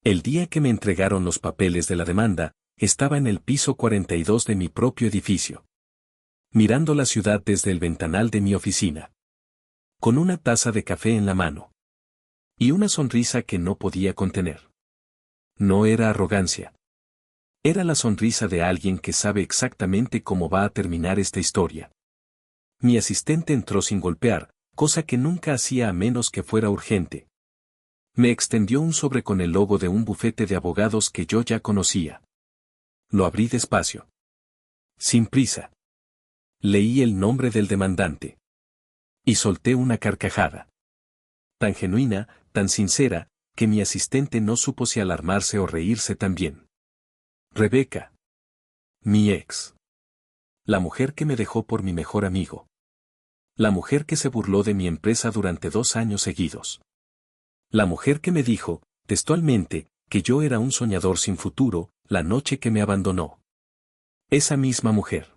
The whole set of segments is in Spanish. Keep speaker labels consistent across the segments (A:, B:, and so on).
A: El día que me entregaron los papeles de la demanda, estaba en el piso 42 de mi propio edificio, mirando la ciudad desde el ventanal de mi oficina, con una taza de café en la mano y una sonrisa que no podía contener. No era arrogancia. Era la sonrisa de alguien que sabe exactamente cómo va a terminar esta historia. Mi asistente entró sin golpear, cosa que nunca hacía a menos que fuera urgente. Me extendió un sobre con el logo de un bufete de abogados que yo ya conocía. Lo abrí despacio, sin prisa. Leí el nombre del demandante. Y solté una carcajada. Tan genuina, tan sincera, que mi asistente no supo si alarmarse o reírse también. Rebeca. Mi ex. La mujer que me dejó por mi mejor amigo. La mujer que se burló de mi empresa durante 2 años seguidos. La mujer que me dijo, textualmente, que yo era un soñador sin futuro, la noche que me abandonó. Esa misma mujer.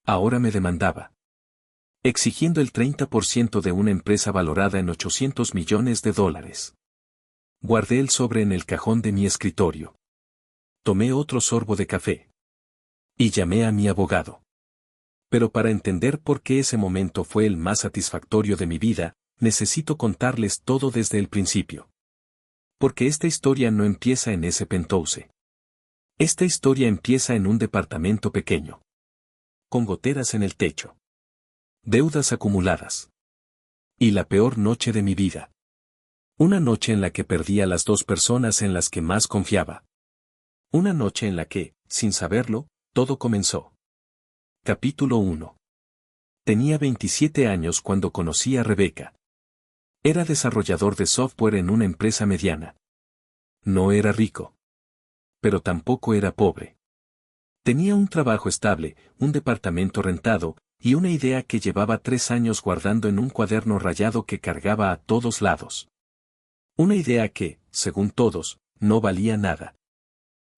A: Ahora me demandaba, exigiendo el 30% de una empresa valorada en $800 millones. Guardé el sobre en el cajón de mi escritorio. Tomé otro sorbo de café. Y llamé a mi abogado. Pero para entender por qué ese momento fue el más satisfactorio de mi vida, necesito contarles todo desde el principio. Porque esta historia no empieza en ese penthouse. Esta historia empieza en un departamento pequeño, con goteras en el techo, deudas acumuladas. Y la peor noche de mi vida. Una noche en la que perdí a las 2 personas en las que más confiaba. Una noche en la que, sin saberlo, todo comenzó. Capítulo 1. Tenía 27 años cuando conocí a Rebeca. Era desarrollador de software en una empresa mediana. No era rico. Pero tampoco era pobre. Tenía un trabajo estable, un departamento rentado, y una idea que llevaba 3 años guardando en un cuaderno rayado que cargaba a todos lados. Una idea que, según todos, no valía nada.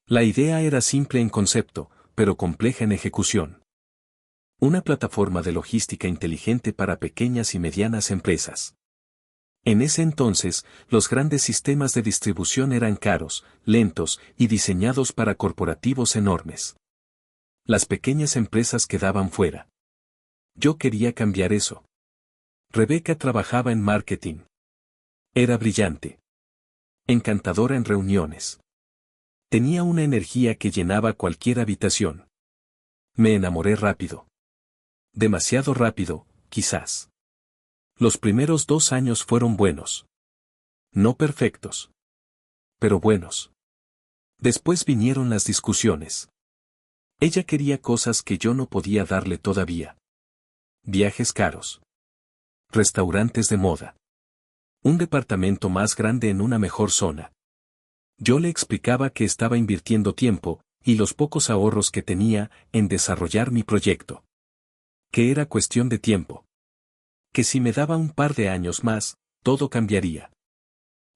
A: La idea era simple en concepto, pero compleja en ejecución. Una plataforma de logística inteligente para pequeñas y medianas empresas. En ese entonces, los grandes sistemas de distribución eran caros, lentos y diseñados para corporativos enormes. Las pequeñas empresas quedaban fuera. Yo quería cambiar eso. Rebeca trabajaba en marketing. Era brillante. Encantadora en reuniones. Tenía una energía que llenaba cualquier habitación. Me enamoré rápido. Demasiado rápido, quizás. Los primeros 2 años fueron buenos. No perfectos. Pero buenos. Después vinieron las discusiones. Ella quería cosas que yo no podía darle todavía. Viajes caros. Restaurantes de moda. Un departamento más grande en una mejor zona. Yo le explicaba que estaba invirtiendo tiempo, y los pocos ahorros que tenía, en desarrollar mi proyecto. Que era cuestión de tiempo. Que si me daba un par de años más, todo cambiaría.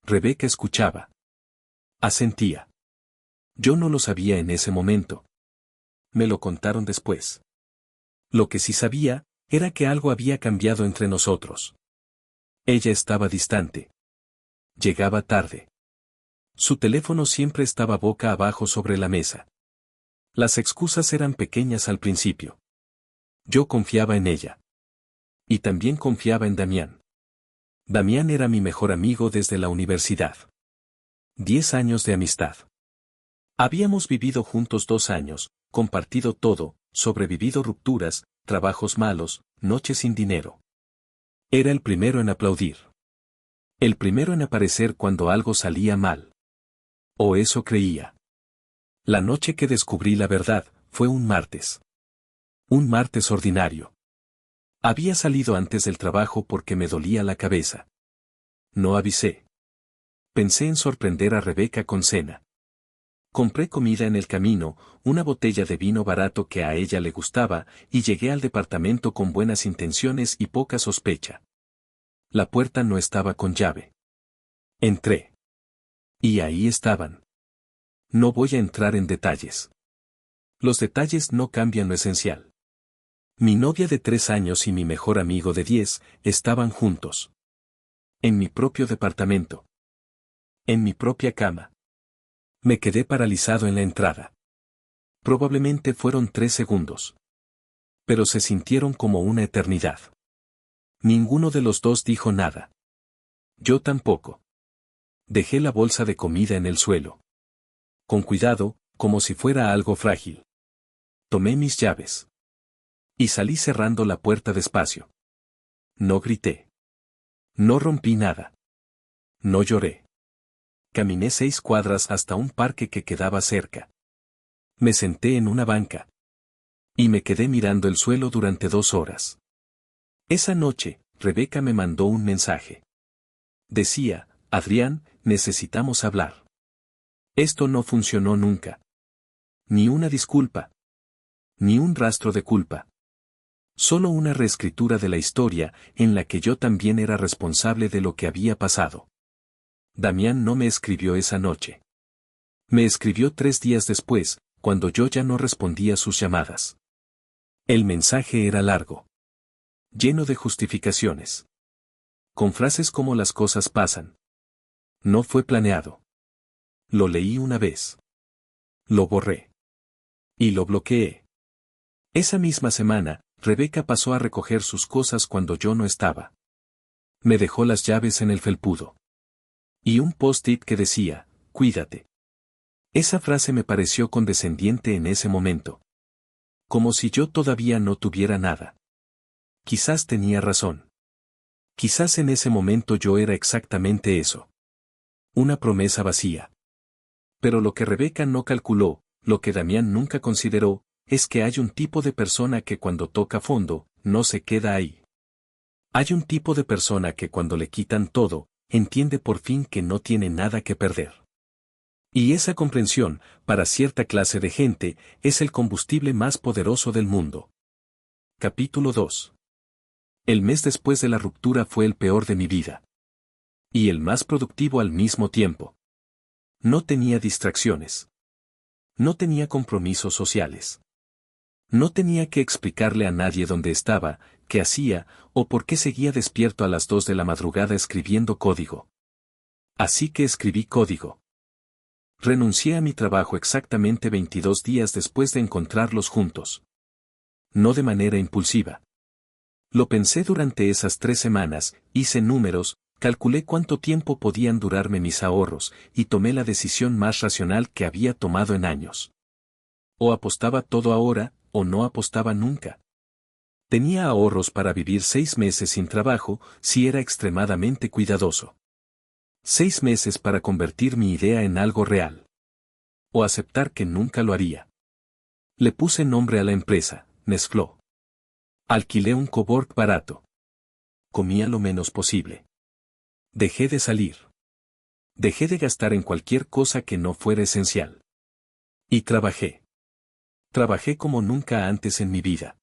A: Rebeca escuchaba. Asentía. Yo no lo sabía en ese momento. Me lo contaron después. Lo que sí sabía, era que algo había cambiado entre nosotros. Ella estaba distante. Llegaba tarde. Su teléfono siempre estaba boca abajo sobre la mesa. Las excusas eran pequeñas al principio. Yo confiaba en ella. Y también confiaba en Damián. Damián era mi mejor amigo desde la universidad. 10 años de amistad. Habíamos vivido juntos 2 años, compartido todo, sobrevivido rupturas, trabajos malos, noches sin dinero. Era el primero en aplaudir. El primero en aparecer cuando algo salía mal. O eso creía. La noche que descubrí la verdad, fue un martes. Un martes ordinario. Había salido antes del trabajo porque me dolía la cabeza. No avisé. Pensé en sorprender a Rebeca con cena. Compré comida en el camino, una botella de vino barato que a ella le gustaba, y llegué al departamento con buenas intenciones y poca sospecha. La puerta no estaba con llave. Entré. Y ahí estaban. No voy a entrar en detalles. Los detalles no cambian lo esencial. Mi novia de 3 años y mi mejor amigo de 10 estaban juntos. En mi propio departamento. En mi propia cama. Me quedé paralizado en la entrada. Probablemente fueron 3 segundos. Pero se sintieron como una eternidad. Ninguno de los dos dijo nada. Yo tampoco. Dejé la bolsa de comida en el suelo. Con cuidado, como si fuera algo frágil. Tomé mis llaves. Y salí cerrando la puerta despacio. No grité. No rompí nada. No lloré. Caminé 6 cuadras hasta un parque que quedaba cerca. Me senté en una banca. Y me quedé mirando el suelo durante 2 horas. Esa noche, Rebeca me mandó un mensaje. Decía, Adrián, necesitamos hablar. Esto no funcionó nunca. Ni una disculpa. Ni un rastro de culpa. Solo una reescritura de la historia, en la que yo también era responsable de lo que había pasado. Damián no me escribió esa noche. Me escribió 3 días después, cuando yo ya no respondía sus llamadas. El mensaje era largo. Lleno de justificaciones. Con frases como las cosas pasan. No fue planeado. Lo leí una vez. Lo borré. Y lo bloqueé. Esa misma semana, Rebeca pasó a recoger sus cosas cuando yo no estaba. Me dejó las llaves en el felpudo. Y un post-it que decía, cuídate. Esa frase me pareció condescendiente en ese momento. Como si yo todavía no tuviera nada. Quizás tenía razón. Quizás en ese momento yo era exactamente eso. Una promesa vacía. Pero lo que Rebeca no calculó, lo que Damián nunca consideró, es que hay un tipo de persona que cuando toca fondo, no se queda ahí. Hay un tipo de persona que cuando le quitan todo, entiende por fin que no tiene nada que perder. Y esa comprensión, para cierta clase de gente, es el combustible más poderoso del mundo. Capítulo 2. El mes después de la ruptura fue el peor de mi vida. Y el más productivo al mismo tiempo. No tenía distracciones. No tenía compromisos sociales. No tenía que explicarle a nadie dónde estaba, qué hacía, o por qué seguía despierto a las 2 de la madrugada escribiendo código. Así que escribí código. Renuncié a mi trabajo exactamente 22 días después de encontrarlos juntos. No de manera impulsiva. Lo pensé durante esas 3 semanas, hice números, calculé cuánto tiempo podían durarme mis ahorros, y tomé la decisión más racional que había tomado en años. O apostaba todo ahora, o no apostaba nunca. Tenía ahorros para vivir 6 meses sin trabajo, si era extremadamente cuidadoso. 6 meses para convertir mi idea en algo real. O aceptar que nunca lo haría. Le puse nombre a la empresa, Nesflo. Alquilé un cowork barato. Comía lo menos posible. Dejé de salir. Dejé de gastar en cualquier cosa que no fuera esencial. Y trabajé. Trabajé como nunca antes en mi vida.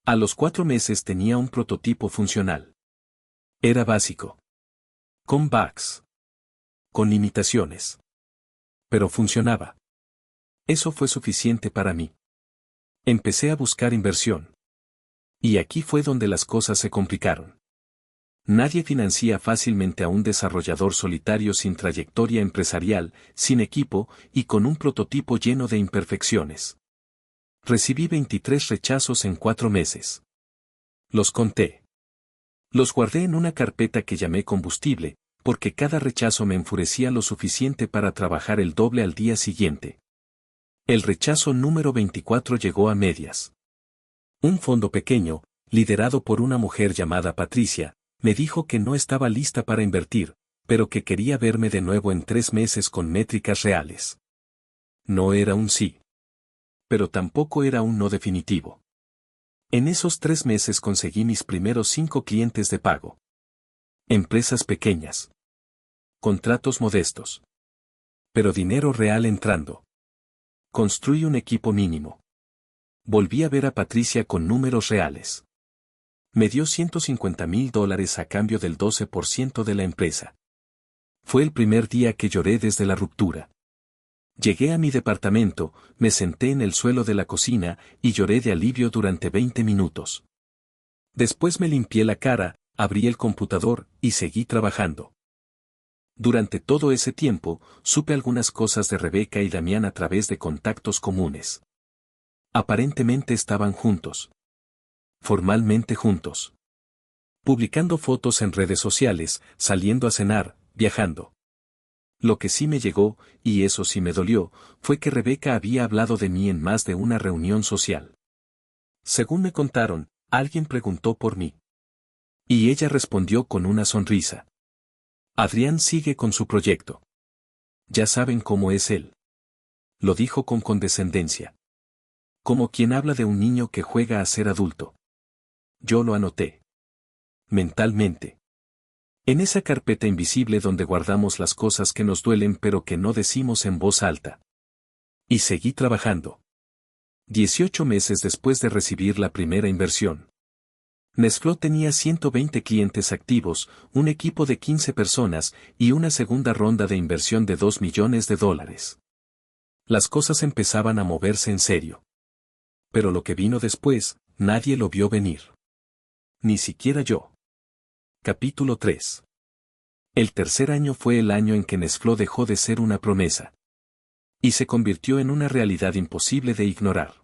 A: A los 4 meses tenía un prototipo funcional. Era básico. Con bugs. Con limitaciones. Pero funcionaba. Eso fue suficiente para mí. Empecé a buscar inversión. Y aquí fue donde las cosas se complicaron. Nadie financia fácilmente a un desarrollador solitario sin trayectoria empresarial, sin equipo, y con un prototipo lleno de imperfecciones. Recibí 23 rechazos en 4 meses. Los conté. Los guardé en una carpeta que llamé combustible, porque cada rechazo me enfurecía lo suficiente para trabajar el doble al día siguiente. El rechazo número 24 llegó a medias. Un fondo pequeño, liderado por una mujer llamada Patricia, me dijo que no estaba lista para invertir, pero que quería verme de nuevo en 3 meses con métricas reales. No era un sí. Pero tampoco era un no definitivo. En esos 3 meses conseguí mis primeros 5 clientes de pago. Empresas pequeñas. Contratos modestos. Pero dinero real entrando. Construí un equipo mínimo. Volví a ver a Patricia con números reales. Me dio $150,000 a cambio del 12% de la empresa. Fue el primer día que lloré desde la ruptura. Llegué a mi departamento, me senté en el suelo de la cocina y lloré de alivio durante 20 minutos. Después me limpié la cara, abrí el computador y seguí trabajando. Durante todo ese tiempo, supe algunas cosas de Rebeca y Damián a través de contactos comunes. Aparentemente estaban juntos. Formalmente juntos. Publicando fotos en redes sociales, saliendo a cenar, viajando. Lo que sí me llegó, y eso sí me dolió, fue que Rebeca había hablado de mí en más de una reunión social. Según me contaron, alguien preguntó por mí. Y ella respondió con una sonrisa. Adrián sigue con su proyecto. Ya saben cómo es él. Lo dijo con condescendencia. Como quien habla de un niño que juega a ser adulto. Yo lo anoté. Mentalmente. En esa carpeta invisible donde guardamos las cosas que nos duelen pero que no decimos en voz alta. Y seguí trabajando. 18 meses después de recibir la primera inversión. Nestlé tenía 120 clientes activos, un equipo de 15 personas y una segunda ronda de inversión de $2 millones. Las cosas empezaban a moverse en serio. Pero lo que vino después, nadie lo vio venir. Ni siquiera yo. Capítulo 3. El tercer año fue el año en que Nestlé dejó de ser una promesa. Y se convirtió en una realidad imposible de ignorar.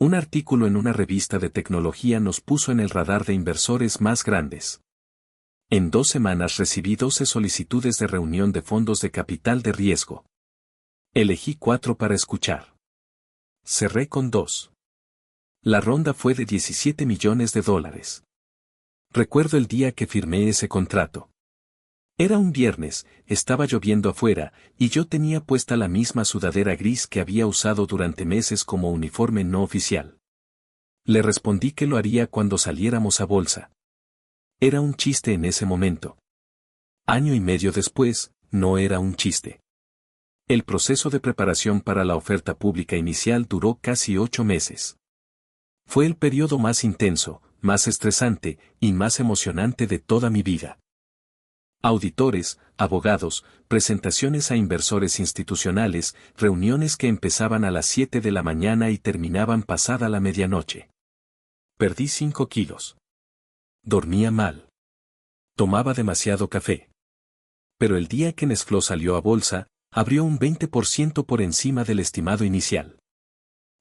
A: Un artículo en una revista de tecnología nos puso en el radar de inversores más grandes. En 2 semanas recibí 12 solicitudes de reunión de fondos de capital de riesgo. Elegí 4 para escuchar. Cerré con 2. La ronda fue de $17 millones. Recuerdo el día que firmé ese contrato. Era un viernes, estaba lloviendo afuera, y yo tenía puesta la misma sudadera gris que había usado durante meses como uniforme no oficial. Le respondí que lo haría cuando saliéramos a bolsa. Era un chiste en ese momento. Año y medio después, no era un chiste. El proceso de preparación para la oferta pública inicial duró casi 8 meses. Fue el periodo más intenso, más estresante y más emocionante de toda mi vida. Auditores, abogados, presentaciones a inversores institucionales, reuniones que empezaban a las 7 de la mañana y terminaban pasada la medianoche. Perdí 5 kilos. Dormía mal. Tomaba demasiado café. Pero el día que Nestlé salió a bolsa, abrió un 20% por encima del estimado inicial.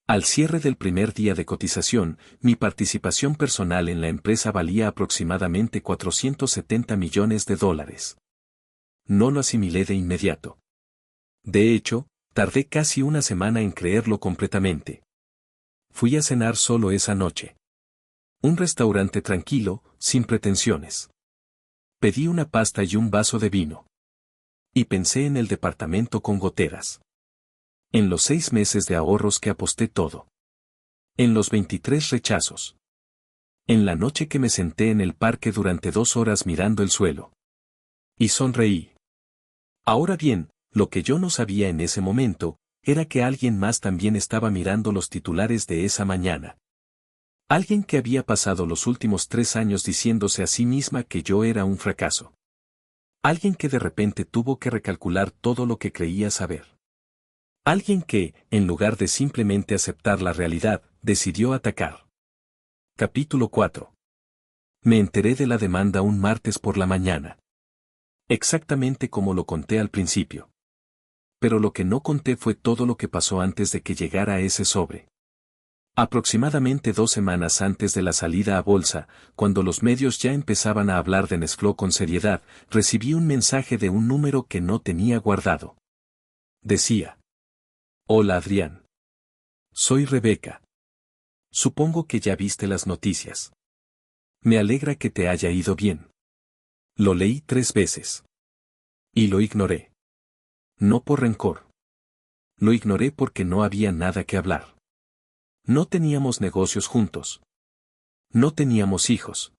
A: Al cierre del primer día de cotización, mi participación personal en la empresa valía aproximadamente $470 millones. No lo asimilé de inmediato. De hecho, tardé casi una semana en creerlo completamente. Fui a cenar solo esa noche. Un restaurante tranquilo, sin pretensiones. Pedí una pasta y un vaso de vino. Y pensé en el departamento con goteras. En los 6 meses de ahorros que aposté todo. En los 23 rechazos. En la noche que me senté en el parque durante 2 horas mirando el suelo. Y sonreí. Ahora bien, lo que yo no sabía en ese momento, era que alguien más también estaba mirando los titulares de esa mañana. Alguien que había pasado los últimos 3 años diciéndose a sí misma que yo era un fracaso. Alguien que de repente tuvo que recalcular todo lo que creía saber. Alguien que, en lugar de simplemente aceptar la realidad, decidió atacar. Capítulo 4. Me enteré de la demanda un martes por la mañana. Exactamente como lo conté al principio. Pero lo que no conté fue todo lo que pasó antes de que llegara ese sobre. Aproximadamente 2 semanas antes de la salida a bolsa, cuando los medios ya empezaban a hablar de Nestlé con seriedad, recibí un mensaje de un número que no tenía guardado. Decía: Hola Adrián. Soy Rebeca. Supongo que ya viste las noticias. Me alegra que te haya ido bien. Lo leí 3 veces. Y lo ignoré. No por rencor. Lo ignoré porque no había nada que hablar. No teníamos negocios juntos. No teníamos hijos.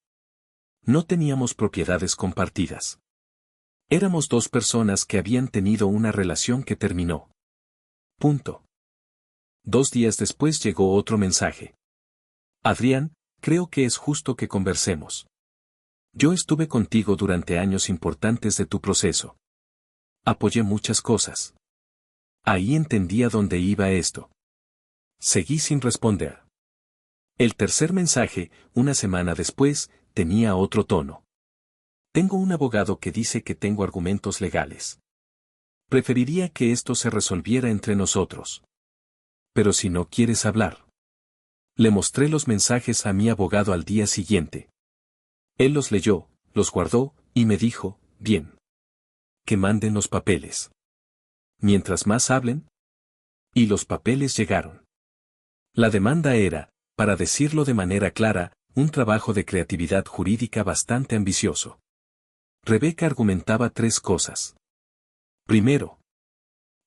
A: No teníamos propiedades compartidas. Éramos 2 personas que habían tenido una relación que terminó. Punto. 2 días después llegó otro mensaje. Adrián, creo que es justo que conversemos. Yo estuve contigo durante años importantes de tu proceso. Apoyé muchas cosas. Ahí entendía dónde iba esto. Seguí sin responder. El tercer mensaje, una semana después, tenía otro tono. Tengo un abogado que dice que tengo argumentos legales. Preferiría que esto se resolviera entre nosotros. Pero si no quieres hablar. Le mostré los mensajes a mi abogado al día siguiente. Él los leyó, los guardó, y me dijo, bien. Que manden los papeles. Mientras más hablen. Y los papeles llegaron. La demanda era, para decirlo de manera clara, un trabajo de creatividad jurídica bastante ambicioso. Rebeca argumentaba tres cosas. Primero,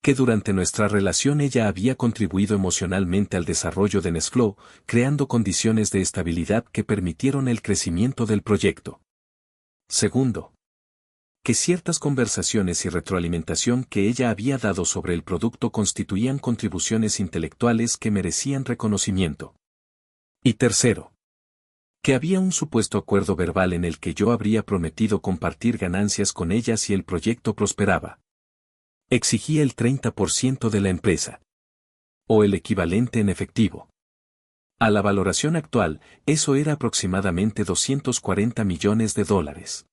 A: que durante nuestra relación ella había contribuido emocionalmente al desarrollo de Nesflo, creando condiciones de estabilidad que permitieron el crecimiento del proyecto. Segundo, que ciertas conversaciones y retroalimentación que ella había dado sobre el producto constituían contribuciones intelectuales que merecían reconocimiento. Y tercero, que había un supuesto acuerdo verbal en el que yo habría prometido compartir ganancias con ella si el proyecto prosperaba. Exigía el 30% de la empresa. O el equivalente en efectivo. A la valoración actual, eso era aproximadamente $240 millones.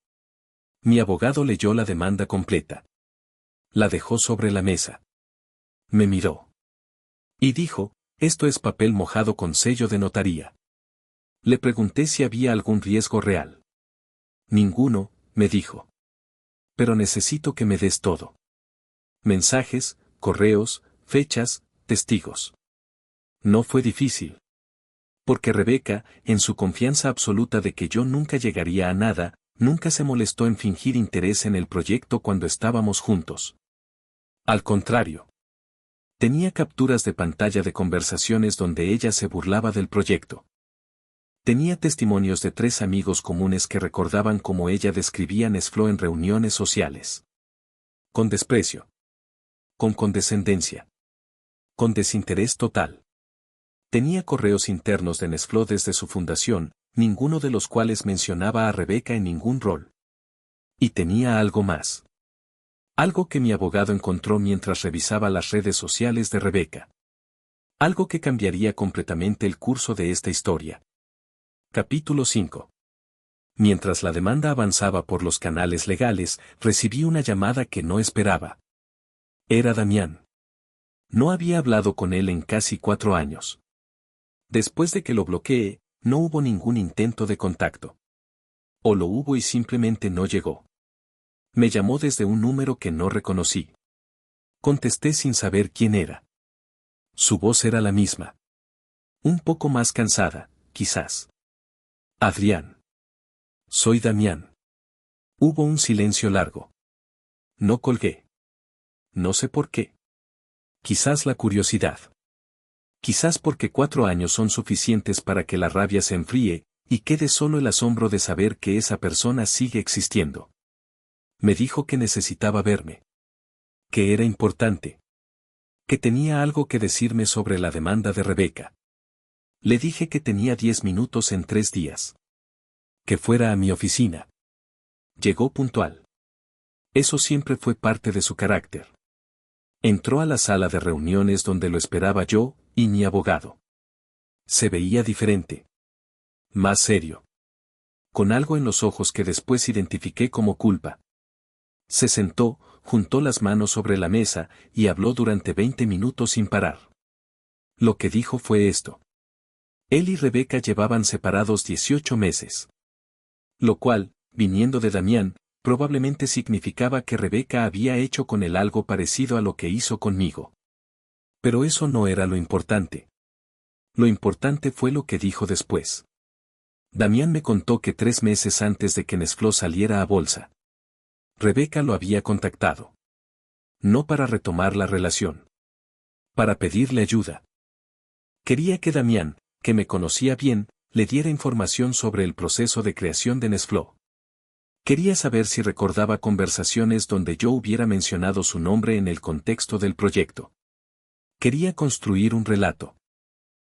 A: Mi abogado leyó la demanda completa. La dejó sobre la mesa. Me miró. Y dijo, esto es papel mojado con sello de notaría. Le pregunté si había algún riesgo real. Ninguno, me dijo. Pero necesito que me des todo. Mensajes, correos, fechas, testigos. No fue difícil. Porque Rebeca, en su confianza absoluta de que yo nunca llegaría a nada, nunca se molestó en fingir interés en el proyecto cuando estábamos juntos. Al contrario. Tenía capturas de pantalla de conversaciones donde ella se burlaba del proyecto. Tenía testimonios de 3 amigos comunes que recordaban cómo ella describía Nesflo en reuniones sociales. Con desprecio. Con condescendencia. Con desinterés total. Tenía correos internos de Nesflo desde su fundación, ninguno de los cuales mencionaba a Rebeca en ningún rol. Y tenía algo más. Algo que mi abogado encontró mientras revisaba las redes sociales de Rebeca. Algo que cambiaría completamente el curso de esta historia. Capítulo 5. Mientras la demanda avanzaba por los canales legales, recibí una llamada que no esperaba. Era Damián. No había hablado con él en casi 4 años. Después de que lo bloqueé, no hubo ningún intento de contacto. O lo hubo y simplemente no llegó. Me llamó desde un número que no reconocí. Contesté sin saber quién era. Su voz era la misma. Un poco más cansada, quizás. Adrián. Soy Damián. Hubo un silencio largo. No colgué. No sé por qué. Quizás la curiosidad. Quizás porque 4 años son suficientes para que la rabia se enfríe, y quede solo el asombro de saber que esa persona sigue existiendo. Me dijo que necesitaba verme. Que era importante. Que tenía algo que decirme sobre la demanda de Rebeca. Le dije que tenía 10 minutos en 3 días. Que fuera a mi oficina. Llegó puntual. Eso siempre fue parte de su carácter. Entró a la sala de reuniones donde lo esperaba yo, y mi abogado. Se veía diferente. Más serio. Con algo en los ojos que después identifiqué como culpa. Se sentó, juntó las manos sobre la mesa, y habló durante 20 minutos sin parar. Lo que dijo fue esto. Él y Rebeca llevaban separados 18 meses. Lo cual, viniendo de Damián, probablemente significaba que Rebeca había hecho con él algo parecido a lo que hizo conmigo. Pero eso no era lo importante. Lo importante fue lo que dijo después. Damián me contó que 3 meses antes de que Nesflo saliera a bolsa, Rebeca lo había contactado. No para retomar la relación. Para pedirle ayuda. Quería que Damián, que me conocía bien, le diera información sobre el proceso de creación de Nesflo. Quería saber si recordaba conversaciones donde yo hubiera mencionado su nombre en el contexto del proyecto. Quería construir un relato.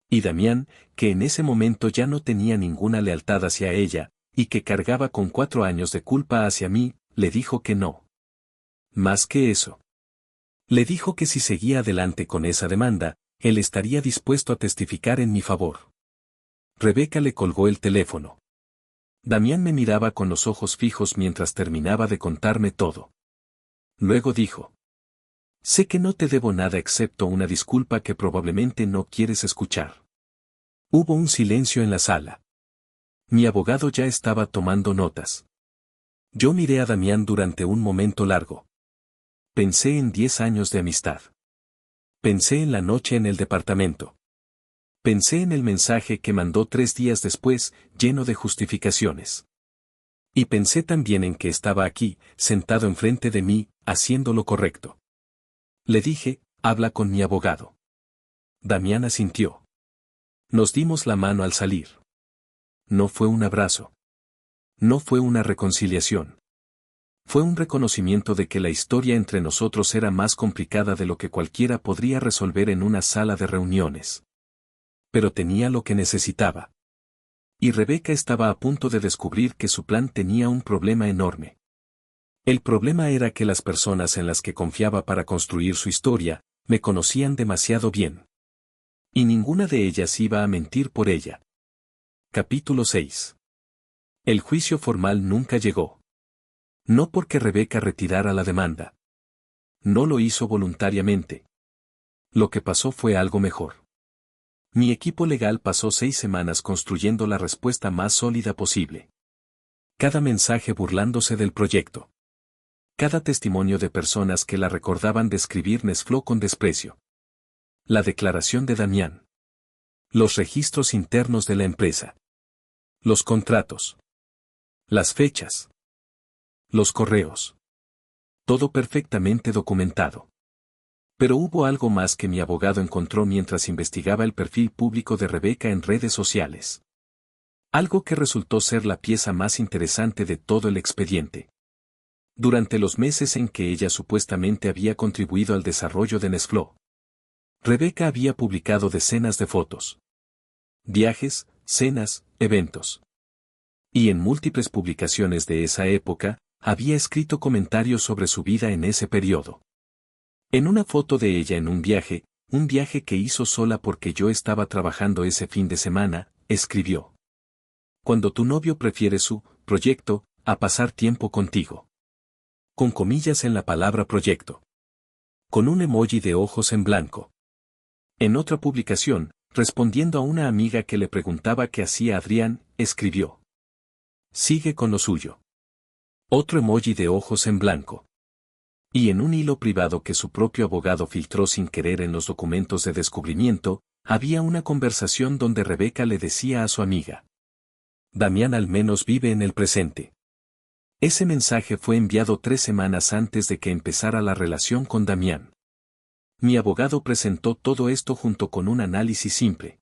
A: Y Damián, que en ese momento ya no tenía ninguna lealtad hacia ella, y que cargaba con 4 años de culpa hacia mí, le dijo que no. Más que eso. Le dijo que si seguía adelante con esa demanda, él estaría dispuesto a testificar en mi favor. Rebeca le colgó el teléfono. Damián me miraba con los ojos fijos mientras terminaba de contarme todo. Luego dijo: sé que no te debo nada excepto una disculpa que probablemente no quieres escuchar. Hubo un silencio en la sala. Mi abogado ya estaba tomando notas. Yo miré a Damián durante un momento largo. Pensé en 10 años de amistad. Pensé en la noche en el departamento. Pensé en el mensaje que mandó 3 días después, lleno de justificaciones. Y pensé también en que estaba aquí, sentado enfrente de mí, haciendo lo correcto. Le dije: habla con mi abogado. Damián asintió. Nos dimos la mano al salir. No fue un abrazo. No fue una reconciliación. Fue un reconocimiento de que la historia entre nosotros era más complicada de lo que cualquiera podría resolver en una sala de reuniones. Pero tenía lo que necesitaba. Y Rebeca estaba a punto de descubrir que su plan tenía un problema enorme. El problema era que las personas en las que confiaba para construir su historia, me conocían demasiado bien. Y ninguna de ellas iba a mentir por ella. Capítulo 6. El juicio formal nunca llegó. No porque Rebeca retirara la demanda. No lo hizo voluntariamente. Lo que pasó fue algo mejor. Mi equipo legal pasó 6 semanas construyendo la respuesta más sólida posible. Cada mensaje burlándose del proyecto. Cada testimonio de personas que la recordaban describir Nesfló con desprecio. La declaración de Damián. Los registros internos de la empresa. Los contratos. Las fechas. Los correos. Todo perfectamente documentado. Pero hubo algo más que mi abogado encontró mientras investigaba el perfil público de Rebeca en redes sociales. Algo que resultó ser la pieza más interesante de todo el expediente. Durante los meses en que ella supuestamente había contribuido al desarrollo de Nesfló, Rebeca había publicado decenas de fotos. Viajes, cenas, eventos. Y en múltiples publicaciones de esa época, había escrito comentarios sobre su vida en ese periodo. En una foto de ella en un viaje que hizo sola porque yo estaba trabajando ese fin de semana, escribió: cuando tu novio prefiere su proyecto a pasar tiempo contigo. Con comillas en la palabra proyecto. Con un emoji de ojos en blanco. En otra publicación, respondiendo a una amiga que le preguntaba qué hacía Adrián, escribió: sigue con lo suyo. Otro emoji de ojos en blanco. Y en un hilo privado que su propio abogado filtró sin querer en los documentos de descubrimiento, había una conversación donde Rebeca le decía a su amiga: Damián al menos vive en el presente. Ese mensaje fue enviado 3 semanas antes de que empezara la relación con Damián. Mi abogado presentó todo esto junto con un análisis simple.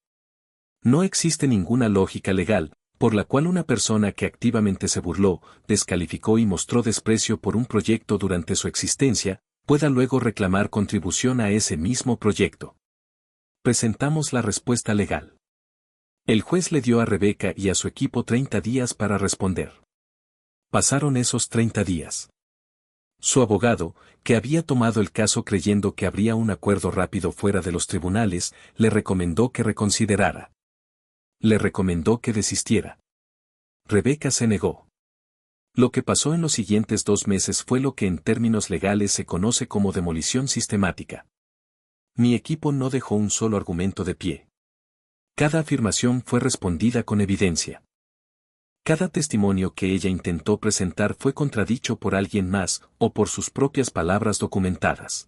A: No existe ninguna lógica legal por la cual una persona que activamente se burló, descalificó y mostró desprecio por un proyecto durante su existencia, pueda luego reclamar contribución a ese mismo proyecto. Presentamos la respuesta legal. El juez le dio a Rebeca y a su equipo 30 días para responder. Pasaron esos 30 días. Su abogado, que había tomado el caso creyendo que habría un acuerdo rápido fuera de los tribunales, le recomendó que reconsiderara. Le recomendó que desistiera. Rebeca se negó. Lo que pasó en los siguientes 2 meses fue lo que en términos legales se conoce como demolición sistemática. Mi equipo no dejó un solo argumento de pie. Cada afirmación fue respondida con evidencia. Cada testimonio que ella intentó presentar fue contradicho por alguien más o por sus propias palabras documentadas.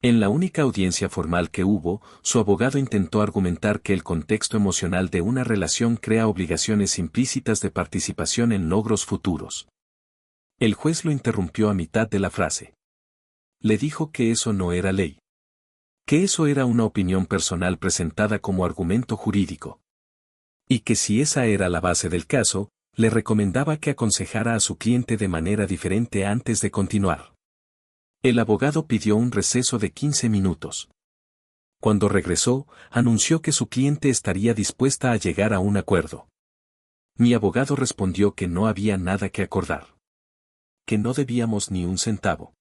A: En la única audiencia formal que hubo, su abogado intentó argumentar que el contexto emocional de una relación crea obligaciones implícitas de participación en logros futuros. El juez lo interrumpió a mitad de la frase. Le dijo que eso no era ley. Que eso era una opinión personal presentada como argumento jurídico. Y que si esa era la base del caso, le recomendaba que aconsejara a su cliente de manera diferente antes de continuar. El abogado pidió un receso de 15 minutos. Cuando regresó, anunció que su cliente estaría dispuesta a llegar a un acuerdo. Mi abogado respondió que no había nada que acordar. Que no debíamos ni un centavo.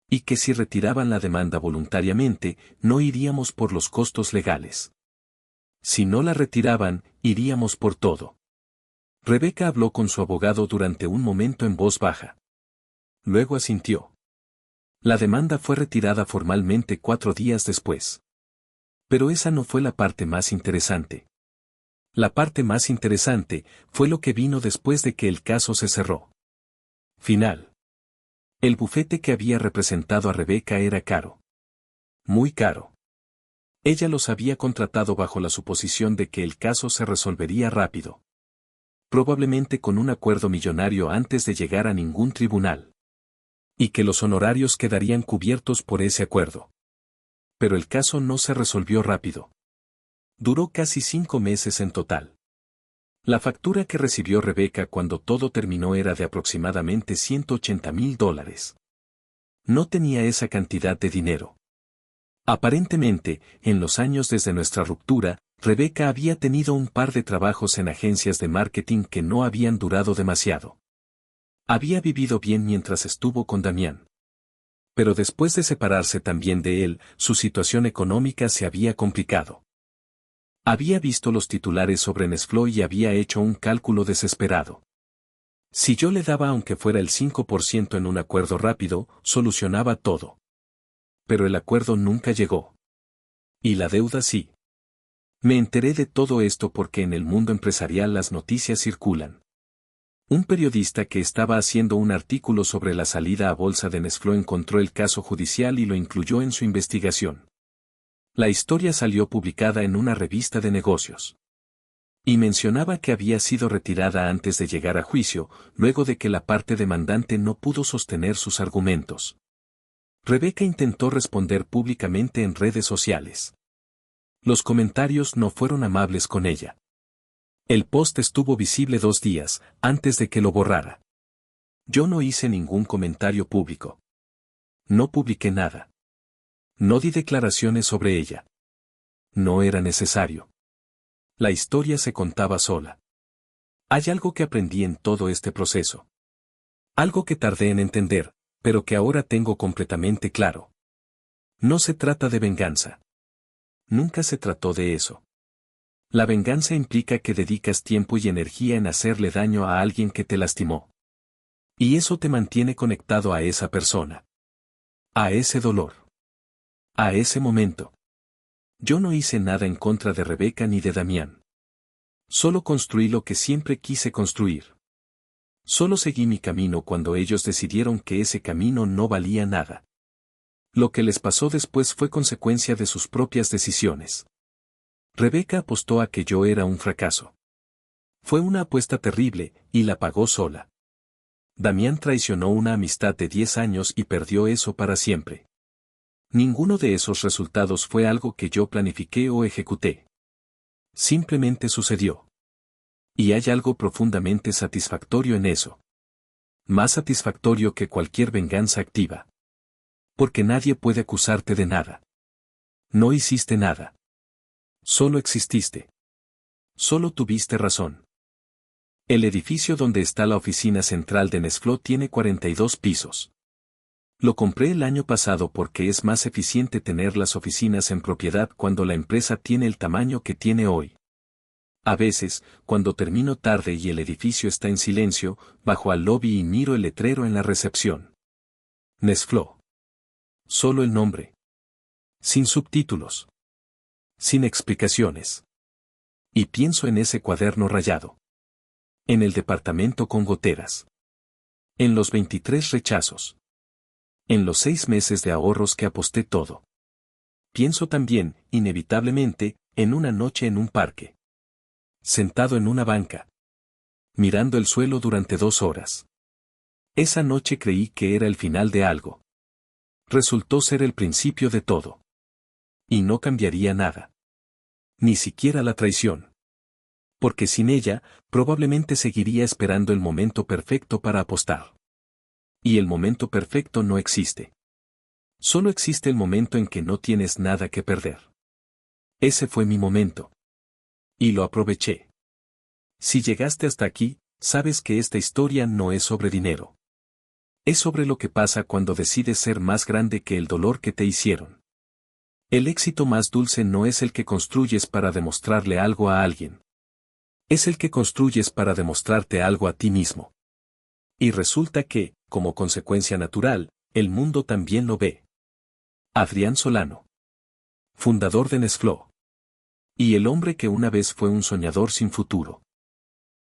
A: Y que si retiraban la demanda voluntariamente, no iríamos por los costos legales. Si no la retiraban, iríamos por todo. Rebeca habló con su abogado durante un momento en voz baja. Luego asintió. La demanda fue retirada formalmente 4 días después. Pero esa no fue la parte más interesante. La parte más interesante fue lo que vino después de que el caso se cerró. Final. El bufete que había representado a Rebeca era caro. Muy caro. Ella los había contratado bajo la suposición de que el caso se resolvería rápido. Probablemente con un acuerdo millonario antes de llegar a ningún tribunal. Y que los honorarios quedarían cubiertos por ese acuerdo. Pero el caso no se resolvió rápido. Duró casi 5 meses en total. La factura que recibió Rebeca cuando todo terminó era de aproximadamente $180,000. No tenía esa cantidad de dinero. Aparentemente, en los años desde nuestra ruptura, Rebeca había tenido un par de trabajos en agencias de marketing que no habían durado demasiado. Había vivido bien mientras estuvo con Damián. Pero después de separarse también de él, su situación económica se había complicado. Había visto los titulares sobre Nestlé y había hecho un cálculo desesperado. Si yo le daba aunque fuera el 5% en un acuerdo rápido, solucionaba todo. Pero el acuerdo nunca llegó. Y la deuda sí. Me enteré de todo esto porque en el mundo empresarial las noticias circulan. Un periodista que estaba haciendo un artículo sobre la salida a bolsa de Nestlé encontró el caso judicial y lo incluyó en su investigación. La historia salió publicada en una revista de negocios. Y mencionaba que había sido retirada antes de llegar a juicio, luego de que la parte demandante no pudo sostener sus argumentos. Rebeca intentó responder públicamente en redes sociales. Los comentarios no fueron amables con ella. El post estuvo visible 2 días, antes de que lo borrara. Yo no hice ningún comentario público. No publiqué nada. No di declaraciones sobre ella. No era necesario. La historia se contaba sola. Hay algo que aprendí en todo este proceso. Algo que tardé en entender, pero que ahora tengo completamente claro. No se trata de venganza. Nunca se trató de eso. La venganza implica que dedicas tiempo y energía en hacerle daño a alguien que te lastimó. Y eso te mantiene conectado a esa persona. A ese dolor. A ese momento. Yo no hice nada en contra de Rebeca ni de Damián. Solo construí lo que siempre quise construir. Solo seguí mi camino cuando ellos decidieron que ese camino no valía nada. Lo que les pasó después fue consecuencia de sus propias decisiones. Rebeca apostó a que yo era un fracaso. Fue una apuesta terrible, y la pagó sola. Damián traicionó una amistad de 10 años y perdió eso para siempre. Ninguno de esos resultados fue algo que yo planifiqué o ejecuté. Simplemente sucedió. Y hay algo profundamente satisfactorio en eso. Más satisfactorio que cualquier venganza activa. Porque nadie puede acusarte de nada. No hiciste nada. Solo exististe. Solo tuviste razón. El edificio donde está la oficina central de Nestlé tiene 42 pisos. Lo compré el año pasado porque es más eficiente tener las oficinas en propiedad cuando la empresa tiene el tamaño que tiene hoy. A veces, cuando termino tarde y el edificio está en silencio, bajo al lobby y miro el letrero en la recepción. Nestlé. Solo el nombre. Sin subtítulos. Sin explicaciones. Y pienso en ese cuaderno rayado. En el departamento con goteras. En los 23 rechazos. En los 6 meses de ahorros que aposté todo. Pienso también, inevitablemente, en una noche en un parque. Sentado en una banca. Mirando el suelo durante 2 horas. Esa noche creí que era el final de algo. Resultó ser el principio de todo. Y no cambiaría nada. Ni siquiera la traición. Porque sin ella, probablemente seguiría esperando el momento perfecto para apostar. Y el momento perfecto no existe. Solo existe el momento en que no tienes nada que perder. Ese fue mi momento. Y lo aproveché. Si llegaste hasta aquí, sabes que esta historia no es sobre dinero. Es sobre lo que pasa cuando decides ser más grande que el dolor que te hicieron. El éxito más dulce no es el que construyes para demostrarle algo a alguien. Es el que construyes para demostrarte algo a ti mismo. Y resulta que, como consecuencia natural, el mundo también lo ve. Adrián Solano. Fundador de Nesflo. Y el hombre que una vez fue un soñador sin futuro.